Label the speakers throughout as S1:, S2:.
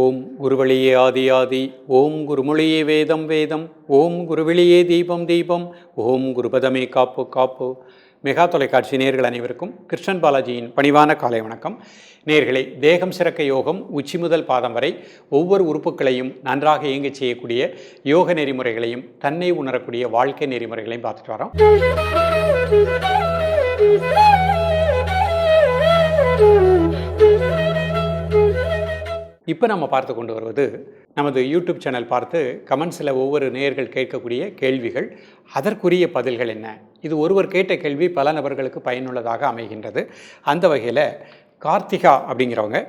S1: ஓம் குருவழியே ஆதி ஆதி, ஓம் குருமொழியே வேதம் வேதம், ஓம் குருவெளியே தீபம் தீபம், ஓம் குருபதமே காப்பு காப்பு. மெகா தொலைக்காட்சி நேயர்கள் அனைவருக்கும் கிருஷ்ணன் பாலாஜியின் பணிவான காலை வணக்கம். நேயர்களே, தேகம் சிறக்க யோகம் உச்சி முதல் பாதம் வரை ஒவ்வொரு உறுப்புகளையும் நன்றாக இயங்கச் செய்யக்கூடிய யோக நெறிமுறைகளையும் தன்னை உணரக்கூடிய வாழ்க்கை நெறிமுறைகளையும் பார்த்துட்டு வரோம். இப்போ நம்ம பார்த்து கொண்டு வருவது நமது யூடியூப் சேனல் பார்த்து கமெண்ட்ஸில் ஒவ்வொரு நேயர்கள் கேட்கக்கூடிய கேள்விகள், அதற்குரிய பதில்கள் என்ன. இது ஒருவர் கேட்ட கேள்வி பல நபர்களுக்கு பயனுள்ளதாக அமைகின்றது. அந்த வகையில் கார்த்திகா அப்படிங்கிறவங்க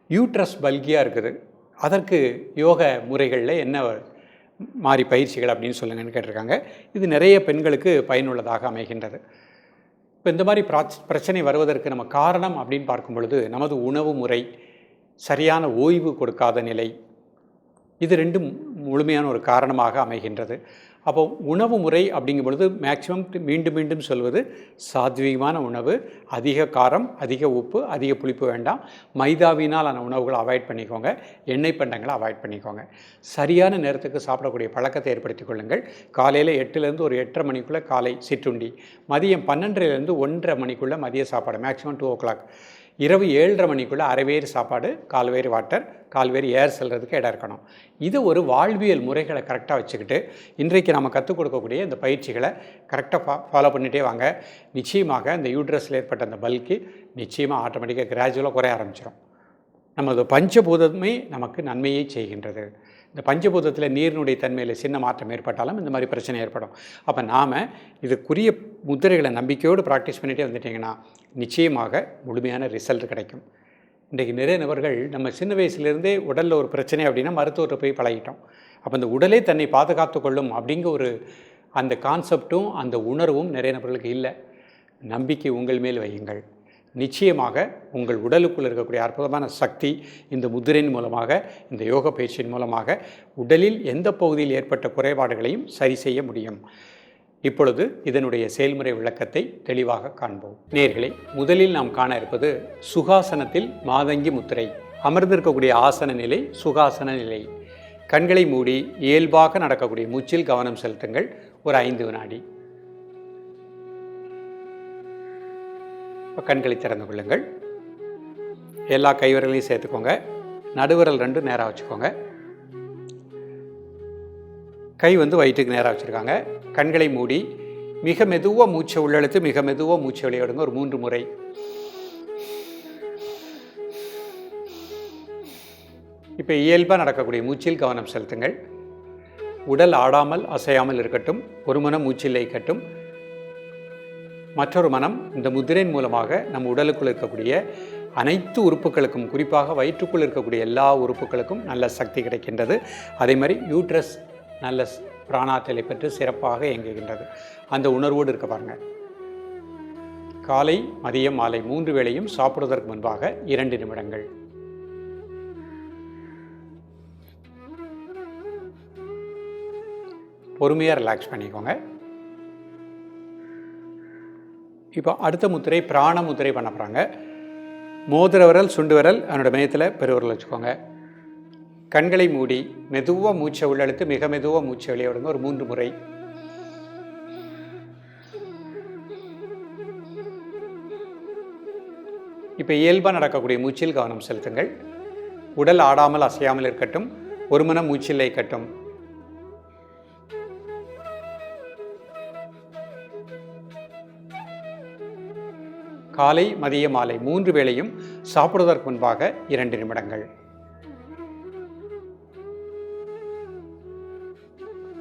S1: யூட்ரஸ் பல்கியாக இருக்குது, அதற்கு யோக முறைகளில் என்ன மாதிரி பயிற்சிகள் அப்படின்னு சொல்லுங்கன்னு கேட்டிருக்காங்க. இது நிறைய பெண்களுக்கு பயனுள்ளதாக அமைகின்றது. இப்போ இந்த மாதிரி பிரச்சனை வருவதற்கு நம்ம காரணம் அப்படின்னு பார்க்கும் பொழுது நமது உணவு முறை, சரியான ஓய்வு கொடுக்காத நிலை, இது ரெண்டும் முழுமையான ஒரு காரணமாக அமைகின்றது. அப்போ உணவு முறை அப்படிங்கும் பொழுது மேக்சிமம் மீண்டும் மீண்டும் சொல்வது சாத்வீகமான உணவு, அதிக காரம், அதிக உப்பு, அதிக புளிப்பு வேண்டாம். மைதாவினால் ஆன உணவுகளை அவாய்ட் பண்ணிக்கோங்க, எண்ணெய் பண்டங்களை அவாய்ட் பண்ணிக்கோங்க. சரியான நேரத்துக்கு சாப்பிடக்கூடிய பழக்கத்தை ஏற்படுத்திக் கொள்ளுங்கள். காலையில் 8லேருந்து ஒரு 8:30 மணிக்குள்ளே காலை சிற்றுண்டி, மதியம் 12லேருந்து 1:30 மணிக்குள்ளே மதிய சாப்பாடு, மேக்ஸிமம் 2 o'clock. இரவு 7:30 மணிக்குள்ளே அரைவேறு சாப்பாடு, கால்வேறு வாட்டர், கால்வேறு ஏர் செல்றதுக்கு இடம் இருக்கணும். இது ஒரு வாழ்வியல் முறைகளை கரெக்டாக வச்சுக்கிட்டு இன்றைக்கு நம்ம கற்றுக் கொடுக்கக்கூடிய இந்த பயிற்சிகளை கரெக்டாக ஃபாலோ பண்ணிகிட்டே வாங்க. நிச்சயமாக இந்த யூட்ரஸில் ஏற்பட்ட அந்த பல்கி நிச்சயமாக ஆட்டோமேட்டிக்காக கிராஜுவலாக குறைய ஆரம்பிச்சிடும். நமது பஞ்சபூதமே நமக்கு நன்மையை செய்கின்றது. இந்த பஞ்சபூதத்தில் நீரினுடைய தன்மையில் சின்ன மாற்றம் ஏற்பட்டாலும் இந்த மாதிரி பிரச்சனை ஏற்படும். அப்போ நாம் இதுக்குரிய முத்திரைகளை நம்பிக்கையோடு ப்ராக்டிஸ் பண்ணிகிட்டே வந்துட்டிங்கன்னா நிச்சயமாக முழுமையான ரிசல்ட் கிடைக்கும். இன்றைக்கு நிறைய நபர்கள் நம்ம சின்ன வயசுலேருந்தே உடலில் ஒரு பிரச்சனை அப்படின்னா மருத்துவத்தை போய் பழகிட்டோம். அப்போ இந்த உடலே தன்னை பாதுகாத்து கொள்ளும் அப்படிங்கிற ஒரு அந்த கான்செப்டும் அந்த உணர்வும் நிறைய நபர்களுக்கு இல்லை. நம்பிக்கை உங்கள் மேல் வையுங்கள். நிச்சயமாக உங்கள் உடலுக்குள் இருக்கக்கூடிய அற்புதமான சக்தி இந்த முத்திரையின் மூலமாக, இந்த யோக பயிற்சியின் மூலமாக உடலில் எந்த பகுதியில் ஏற்பட்ட குறைபாடுகளையும் சரி செய்ய முடியும். இப்பொழுது இதனுடைய செயல்முறை விளக்கத்தை தெளிவாக காண்போம். நேயர்களே, முதலில் நாம் காண இருப்பது சுகாசனத்தில் மாதங்கி முத்திரை. அமர்ந்திருக்கக்கூடிய ஆசன நிலை சுகாசன நிலை. கண்களை மூடி இயல்பாக நடக்கக்கூடிய மூச்சில் கவனம் செலுத்துங்கள். ஒரு 5 வினாடி. இப்போ கண்களை திறந்து கொள்ளுங்கள். எல்லா கைவிரலையும் சேர்த்துக்கோங்க. நடுவிரல் 2 நேராக வச்சுக்கோங்க. கை வயிற்றுக்கு நேராக வச்சுருக்காங்க. கண்களை மூடி மிக மெதுவாக மூச்சை உள்ளெழுத்து மிக மெதுவாக மூச்சை வெளியிடுங்க. ஒரு 3 முறை. இப்போ இயல்பாக நடக்கக்கூடிய மூச்சில் கவனம் செலுத்துங்கள். உடல் ஆடாமல் அசையாமல் இருக்கட்டும். ஒரு மனம் மூச்சில் இருக்கட்டும். மற்றொரு மனம் இந்த முத்திரையின் மூலமாக நம் உடலுக்குள் இருக்கக்கூடிய அனைத்து உறுப்புகளுக்கும், குறிப்பாக வயிற்றுக்குள் இருக்கக்கூடிய எல்லா உறுப்புகளுக்கும் நல்ல சக்தி கிடைக்கின்றது. அதே மாதிரி யூட்ரஸ் நல்ல பிராணாற்றலை பெற்று சிறப்பாக இயங்குகின்றது. அந்த உணர்வோடு இருக்க பாருங்கள். காலை, மதியம், மாலை 3 வேளையும் சாப்பிடுவதற்கு முன்பாக 2 நிமிடங்கள். பொறுமையாக ரிலாக்ஸ் பண்ணிக்கோங்க. இப்போ அடுத்த முத்திரை பிராண முத்திரை பண்ண போகிறாங்க. மோதிர விரல், சுண்டு விரல் அதனோட மையத்தில் பெருவிரல் வச்சுக்கோங்க. கண்களை மூடி மெதுவாக மூச்சை உள்ளெழுத்து மிக மெதுவாக மூச்சை வெளியே விடுங்க. ஒரு 3 முறை. இப்போ இயல்பாக நடக்கக்கூடிய மூச்சில் கவனம் செலுத்துங்கள். உடல் ஆடாமல் அசையாமல் இருக்கட்டும். ஒரு மனம் மூச்சில் இருக்கட்டும். காலை, மதிய, மாலை 3 வேளையும் சாப்பிடுவதற்கு முன்பாக 2 நிமிடங்கள்.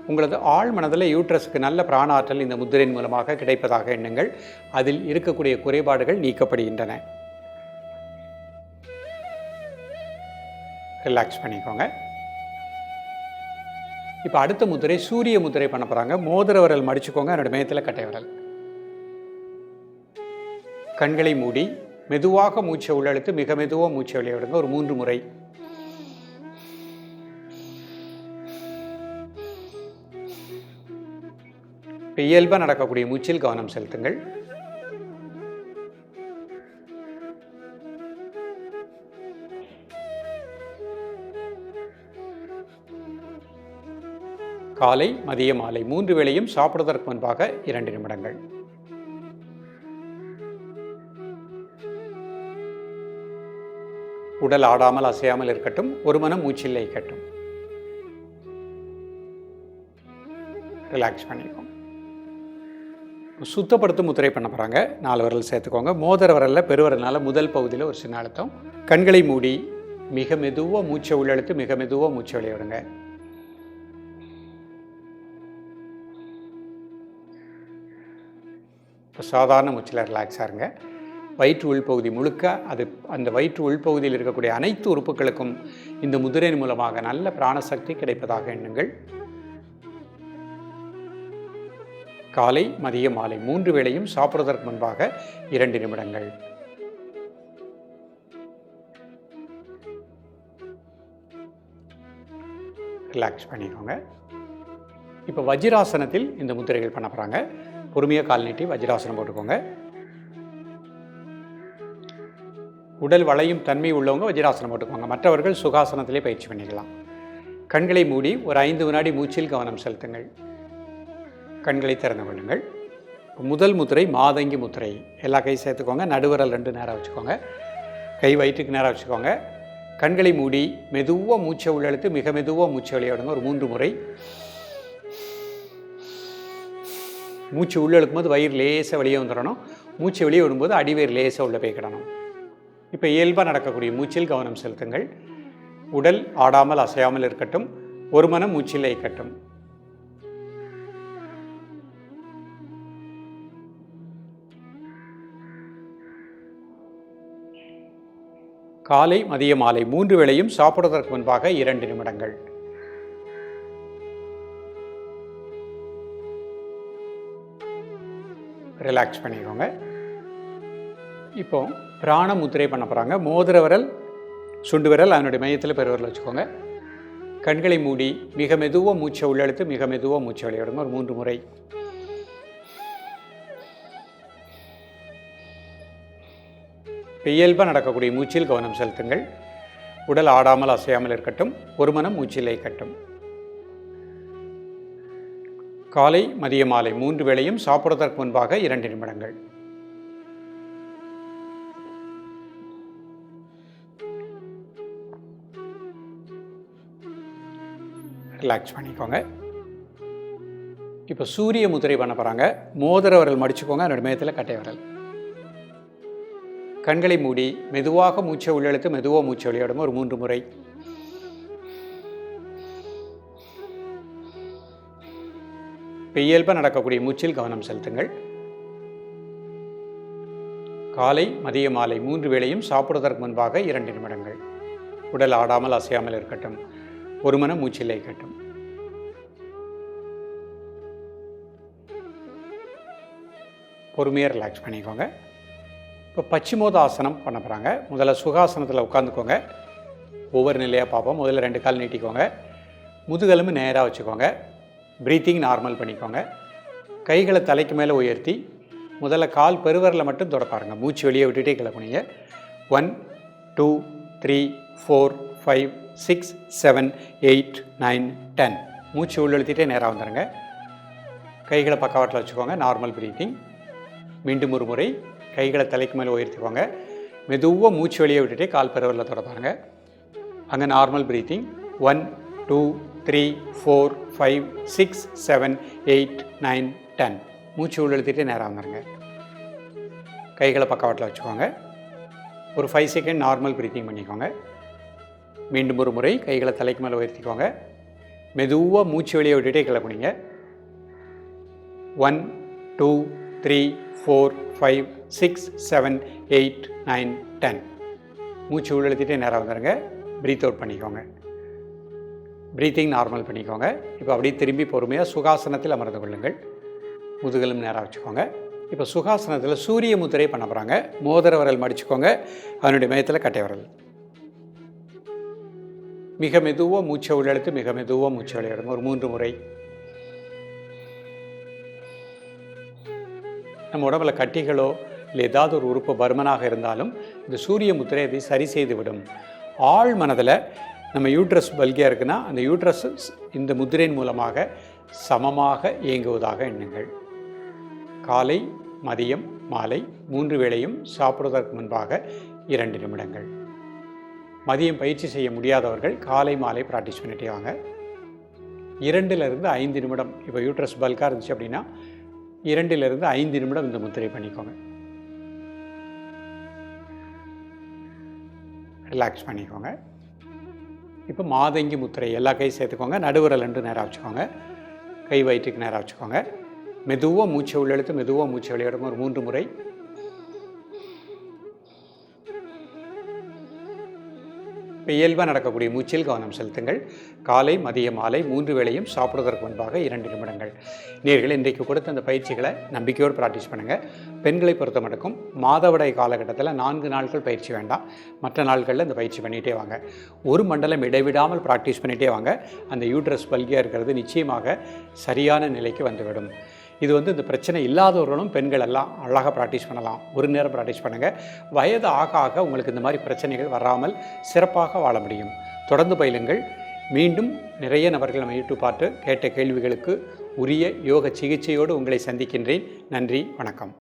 S1: உங்களது ஆழ் மனதில் யூட்ரஸுக்கு நல்ல பிராண ஆற்றல் இந்த முத்திரையின் மூலமாக கிடைப்பதாக எண்ணுங்கள். அதில் இருக்கக்கூடிய குறைபாடுகள் நீக்கப்படுகின்றன. ரிலாக்ஸ் பண்ணிக்கோங்க. இப்போ அடுத்த முத்திரை சூரிய முத்திரை பண்ண போகிறாங்க. மோதிர விரல் மடிச்சுக்கோங்க. என்னோட மையத்தில் கட்டை விரல். கண்களை மூடி மெதுவாக மூச்சை உள்ளெழுத்து மிக மெதுவாக மூச்சை வெளியே விடுங்க. ஒரு 3 முறை. இயல்பாக நடக்கக்கூடிய மூச்சில் கவனம் செலுத்துங்கள். காலை மதிய மாலை 3 வேளையும் சாப்பிடுவதற்கு முன்பாக 2 நிமிடங்கள். உடல் ஆடாமல் அசையாமல் இருக்கட்டும். ஒரு மனம் மூச்சில் லயிக்கட்டும். ரிலாக்ஸ் பண்ணிக்கோங்க. சுத்தப்படுத்தும் முத்திரை பண்ண போகிறாங்க. 4 விரல் சேர்த்துக்கோங்க. மோதிர விரலில் பெருவிரல்னால முதல் பகுதியில் ஒரு சின்ன அழுத்தம். கண்களை மூடி மிக மெதுவாக மூச்சை உள்ளெழுத்து மிக மெதுவாக மூச்சை வெளியே விடுங்க. இப்போ சாதாரண மூச்சில் ரிலாக்ஸாக இருங்க. வயிற்று உள்பகுதி முழுக்க அந்த வயிற்று உள்பகுதியில் இருக்கக்கூடிய அனைத்து உறுப்புகளுக்கும் இந்த முதிரையின் மூலமாக நல்ல பிராணசக்தி கிடைப்பதாக எண்ணுங்கள். காலை மதிய மாலை 3 வேளையும் சாப்பிடுவதற்கு முன்பாக 2 நிமிடங்கள். ரிலாக்ஸ் பண்ணிக்கோங்க. இப்போ வஜ்ராசனத்தில் இந்த முத்திரைகள் பண்ண போகிறாங்க. பொறுமையாக கால் நீட்டி வஜ்ராசனம் போட்டுக்கோங்க. உடல் வளையும் தன்மை உள்ளவங்க வஜ்ராசனம் போட்டுக்கோங்க. மற்றவர்கள் சுகாசனத்திலே பயிற்சி பண்ணிக்கலாம். கண்களை மூடி ஒரு 5 வினாடி மூச்சில் கவனம் செலுத்துங்கள். கண்களை திறந்து கொள்ளுங்கள். முதல் முத்திரை மாதங்கி முத்திரை. எல்லா கை சேர்த்துக்கோங்க. நடுவிரல் 2 நேராக வச்சுக்கோங்க. கை வயிற்றுக்கு நேராக வச்சுக்கோங்க. கண்களை மூடி மெதுவாக மூச்சை உள்ளெழுத்து மிக மெதுவாக மூச்சை வெளியே விடுங்க. ஒரு 3 முறை. மூச்சு உள்ளே இழுக்கும்போது வயிறு லேசாக வெளியே வந்துடணும். மூச்சு வெளியே விடும்போது அடிவயிறு லேசாக உள்ளே போய்க்கிடணும். இப்போ இயல்பாக நடக்கக்கூடிய மூச்சில் கவனம் செலுத்துங்கள். உடல் ஆடாமல் அசையாமல் இருக்கட்டும். ஒரு மனம் மூச்சில் லயிக்கட்டும். காலை மதிய மாலை 3 வேளையும் சாப்பிடுவதற்கு முன்பாக 2 நிமிடங்கள். ரிலாக்ஸ் பண்ணிக்கோங்க. இப்போ பிராண முத்திரை பண்ண போகிறாங்க. மோதிர விரல் சுண்டு விரல் அதனுடைய மையத்தில் பெருவிரல் வச்சுக்கோங்க. கண்களை மூடி மிக மெதுவாக மூச்சை உள்ளெழுத்து மிக மெதுவாக மூச்சை வெளியே விடுங்க. ஒரு 3 முறை. இயல்பாக நடக்கக்கூடிய மூச்சில் கவனம் செலுத்துங்கள். உடல் ஆடாமல் அசையாமல் இருக்கட்டும். ஒரு மனம் மூச்சில் லயிக்கட்டும். காலை மதிய மாலை 3 வேளையும் சாப்பிடுவதற்கு முன்பாக 2 நிமிடங்கள். ரிலாக்ஸ் பண்ணிக்கோங்க. இப்போ சூரிய முத்திரை பண்ண போகிறாங்க. மோதிர விரல் மடிச்சுக்கோங்க. அதனுடைய மையத்தில் கட்டை விரல். கண்களை மூடி மெதுவாக மூச்சை உள்ளெழுத்து மெதுவாக மூச்சை வெளியிடுங்க. ஒரு 3 முறை. இயல்பாக நடக்கக்கூடிய மூச்சில் கவனம் செலுத்துங்கள். காலை மதிய மாலை 3 வேளையும் சாப்பிடுவதற்கு முன்பாக 2 நிமிடங்கள். உடல் ஆடாமல் அசையாமல் இருக்கட்டும். ஒரு மனம் மூச்சில் லயிக்கட்டும். பொறுமையாக ரிலாக்ஸ் பண்ணிக்கோங்க. இப்போ பச்சிமோதாசனம் பண்ண போகிறாங்க. முதல்ல சுகாசனத்தில் உட்காந்துக்கோங்க. ஒவ்வொரு நிலையாக பார்ப்போம். முதல்ல 2 கால் நீட்டிக்கோங்க. முதுகெலும்பு நேராக வச்சுக்கோங்க. ப்ரீத்திங் நார்மல் பண்ணிக்கோங்க. கைகளை தலைக்கு மேலே உயர்த்தி முதல்ல கால் பெருவரில் மட்டும் தொட பாருங்கள். மூச்சு வெளியே விட்டுட்டே கிளப்புனீங்க. 1 2 3 4 5 6 7 8 9 10. மூச்சு உள்ளெழுத்திட்டே நேராக வந்துடுங்க. கைகளை பக்கவாட்டில் வச்சுக்கோங்க. Normal breathing. மீண்டும் ஒரு முறை. கைகளை தலைக்கு மேலே உயர்த்திக்கோங்க. மெதுவாக மூச்சு வெளியே விட்டுட்டே கால் பெருவரில் தொட பாருங்கள். அங்கே நார்மல் ப்ரீத்திங். 1 2 3 4 5 6 7 8 9 10. மூச்சு உள்ளெழுத்திட்டே நேராக வந்துடுங்க. கைகளை பக்கவாட்டில் வச்சுக்கோங்க. ஒரு 5 செகண்ட் நார்மல் ப்ரீத்திங் பண்ணிக்கோங்க. மீண்டும் ஒரு முறை. கைகளை தலைக்கு மேலே உயர்த்திக்கோங்க. மெதுவாக மூச்சு வெளியே விட்டுட்டே கிளப்புனீங்க. 1 2 3 4 5 6 7 8 9 10. மூச்சு உள்ளெழுத்திட்டே நேராக வந்துடுங்க. ப்ரீத் அவுட் பண்ணிக்கோங்க. ப்ரீத்திங் நார்மல் பண்ணிக்கோங்க. இப்போ அப்படியே திரும்பி பொறுமையாக சுகாசனத்தில் அமர்ந்து கொள்ளுங்கள். முதுகெலும் நேராக வச்சுக்கோங்க. இப்போ சுகாசனத்தில் சூரிய முத்திரை பண்ண போகிறாங்க. மோதிர விரல் மடிச்சுக்கோங்க. அதனுடைய மையத்தில் கட்டை விரல். மிக மெதுவாக மூச்சை உள்ளெழுத்து மிக மெதுவாக மூச்சை வெளியிடுங்க. ஒரு 3 முறை. நம்ம உடம்புல கட்டிகளோ இல்லை ஏதாவது ஒரு உறுப்பு பருமனாக இருந்தாலும் இந்த சூரிய முத்திரை அதை சரி செய்து விடும். ஆழ் மனதில் நம்ம யூட்ரஸ் பல்கியாக இருக்குன்னா அந்த யூட்ரஸ் இந்த முத்திரையின் மூலமாக சமமாக இயங்குவதாக எண்ணுங்கள். காலை, மதியம், மாலை 3 வேளையும் சாப்பிடுவதற்கு முன்பாக 2 நிமிடங்கள். மதியம் பயிற்சி செய்ய முடியாதவர்கள் காலை மாலை ப்ராக்டிஸ் பண்ணிட்டே வாங்க. 2லிருந்து 5 நிமிடம், இப்போ யூட்ரஸ் பல்காக இருந்துச்சு அப்படின்னா 2லிருந்து 5 நிமிடம் இந்த முத்திரை பண்ணிக்கோங்க. ரிலாக்ஸ் பண்ணிக்கோங்க. இப்போ மாதங்கி முத்திரை எல்லா கையும் சேர்த்துக்கோங்க. நடுவிரல் 2 நேராக வச்சுக்கோங்க. கை வயிற்றுக்கு நேராக வச்சுக்கோங்க. மெதுவாக மூச்சை உள்ளெழுத்து மெதுவாக மூச்சை வெளியிடுங்க. ஒரு 3 முறை. இப்போ இயல்பாக நடக்கக்கூடிய மூச்சில் கவனம் செலுத்துங்கள். காலை, மதிய, மாலை 3 வேளையும் சாப்பிடுவதற்கு முன்பாக 2 நிமிடங்கள். நேயர்களே, இன்றைக்கு கொடுத்த அந்த பயிற்சிகளை நம்பிக்கையோடு ப்ராக்டிஸ் பண்ணுங்கள். பெண்களை பொறுத்த மட்டும் மாதவிடாய் காலகட்டத்தில் 4 நாட்கள் பயிற்சி வேண்டாம். மற்ற நாட்களில் இந்த பயிற்சி பண்ணிகிட்டே வாங்க. ஒரு மண்டலம் இடைவிடாமல் ப்ராக்டிஸ் பண்ணிகிட்டே வாங்க. அந்த யூட்ரஸ் பல்கியாக இருக்கிறது நிச்சயமாக சரியான நிலைக்கு வந்துவிடும். இது இந்த பிரச்சனை இல்லாதவர்களும் பெண்கள் எல்லாம் அழகாக ப்ராக்டிஸ் பண்ணலாம். ஒரு நேரம் ப்ராக்டிஸ் பண்ணுங்கள். வயது ஆக ஆக உங்களுக்கு இந்த மாதிரி பிரச்சனைகள் வராமல் சிறப்பாக வாழ முடியும். தொடர்ந்து பயிலுங்கள். மீண்டும் நிறைய நபர்கள் நம்ம யூடியூப் பார்த்து கேட்ட கேள்விகளுக்கு உரிய யோக சிகிச்சையோடு உங்களை சந்திக்கின்றேன். நன்றி, வணக்கம்.